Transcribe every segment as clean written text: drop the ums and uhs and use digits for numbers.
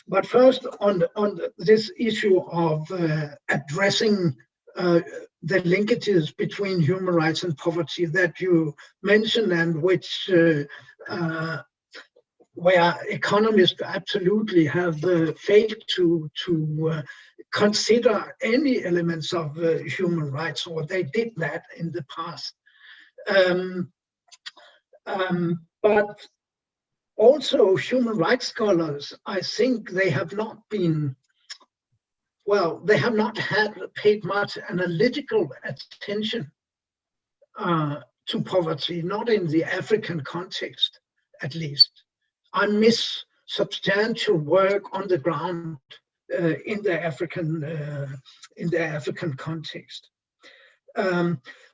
But first, on this issue of addressing the linkages between human rights and poverty that you mentioned, and which where economists absolutely have failed to consider any elements of human rights, or they did that in the past. But also human rights scholars, I think they have not been, well, they have not paid much analytical attention to poverty, not in the African context, at least. I miss substantial work on the ground in the African context.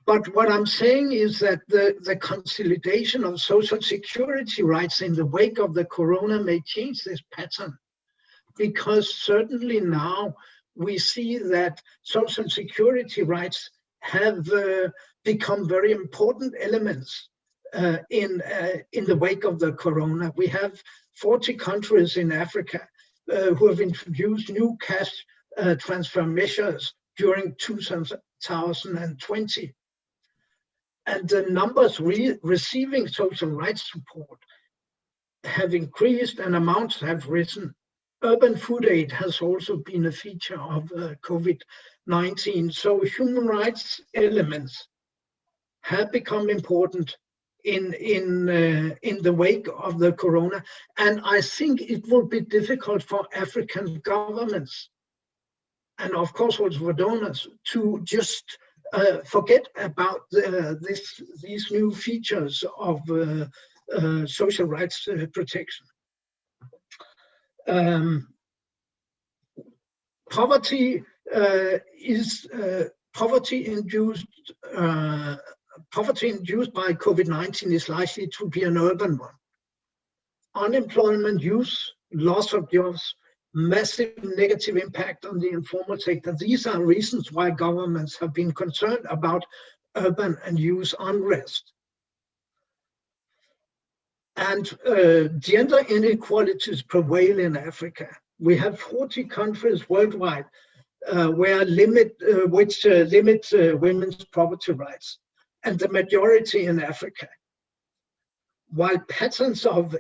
But what I'm saying is that the consolidation of social security rights in the wake of the corona may change this pattern, because certainly now we see that social security rights have become very important elements in the wake of the corona. We have 40 countries in Africa who have introduced new cash transfer measures during 2020. And the numbers receiving social rights support have increased and amounts have risen. Urban food aid has also been a feature of COVID-19. So human rights elements have become important in the wake of the corona. And I think it will be difficult for African governments, and of course also for donors, to just forget about these new features of social rights protection. Poverty induced by COVID-19 is likely to be an urban one. Unemployment, youth, loss of jobs, massive negative impact on the informal sector. These are reasons why governments have been concerned about urban and youth unrest. And gender inequalities prevail in Africa. We have 40 countries worldwide which limit women's property rights, and the majority in Africa. While patterns of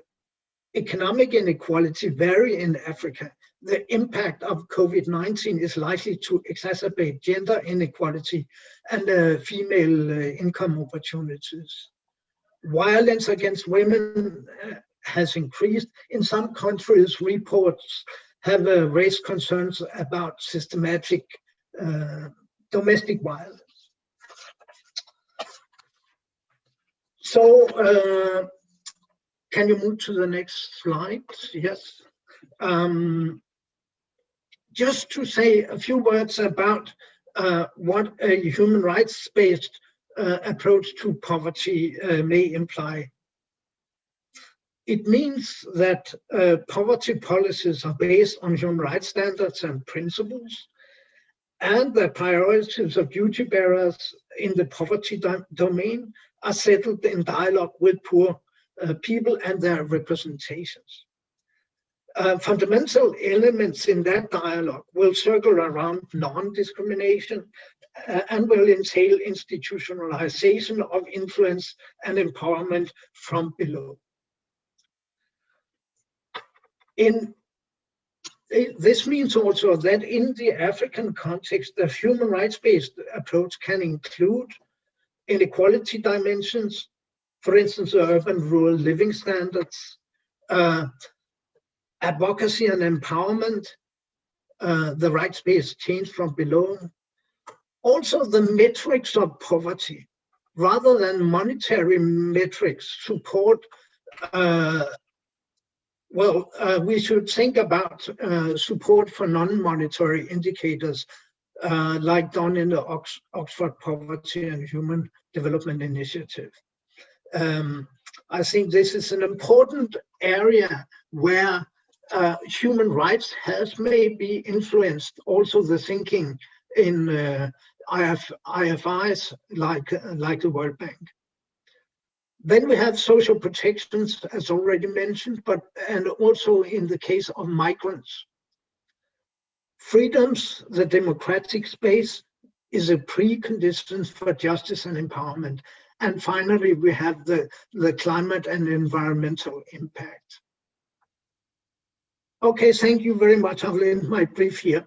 economic inequality vary in Africa, the impact of COVID-19 is likely to exacerbate gender inequality and female income opportunities. Violence against women has increased. In some countries, reports have raised concerns about systematic domestic violence. So, can you move to the next slide? Yes. Just to say a few words about what a human rights-based approach to poverty may imply. It means that poverty policies are based on human rights standards and principles, and the priorities of duty bearers in the poverty domain are settled in dialogue with poor people and their representations. Fundamental elements in that dialogue will circle around non-discrimination and will entail institutionalization of influence and empowerment from below. This means also that in the African context, the human rights-based approach can include inequality dimensions, for instance, urban-rural living standards, advocacy and empowerment, the rights-based change from below. Also, the metrics of poverty, rather than monetary metrics, support. We should think about support for non-monetary indicators, like done in the Oxford Poverty and Human Development Initiative. I think this is an important area where human rights has maybe influenced also the thinking in IFIs like the World Bank. Then we have social protections, as already mentioned, and also in the case of migrants. Freedoms, the democratic space, is a precondition for justice and empowerment. And finally, we have the climate and environmental impact. Okay, thank you very much. I'll end my brief here.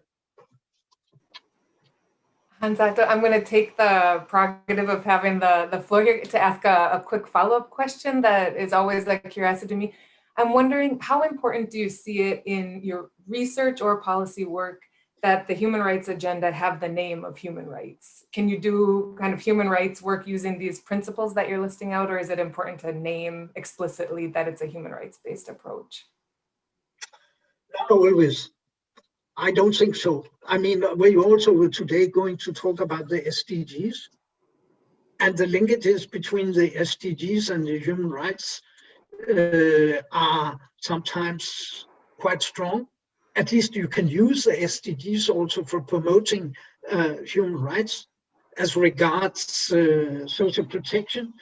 Hans Otto, I'm going to take the prerogative of having the floor here to ask a quick follow-up question that is always a curiosity to me. I'm wondering, how important do you see it in your research or policy work that the human rights agenda have the name of human rights? Can you do kind of human rights work using these principles that you're listing out, or is it important to name explicitly that it's a human rights-based approach? Not always. I don't think so. I mean, we're also today going to talk about the SDGs, and the linkages between the SDGs and the human rights are sometimes quite strong. At least you can use the SDGs also for promoting human rights. As regards social protection,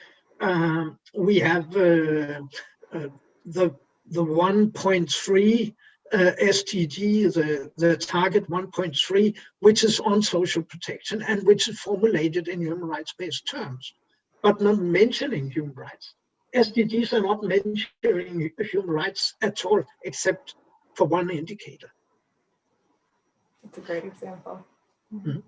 we have the 1.3 SDG, the target 1.3, which is on social protection and which is formulated in human rights-based terms, but not mentioning human rights. SDGs are not mentioning human rights at all, except for one indicator. That's a great example. Mm-hmm.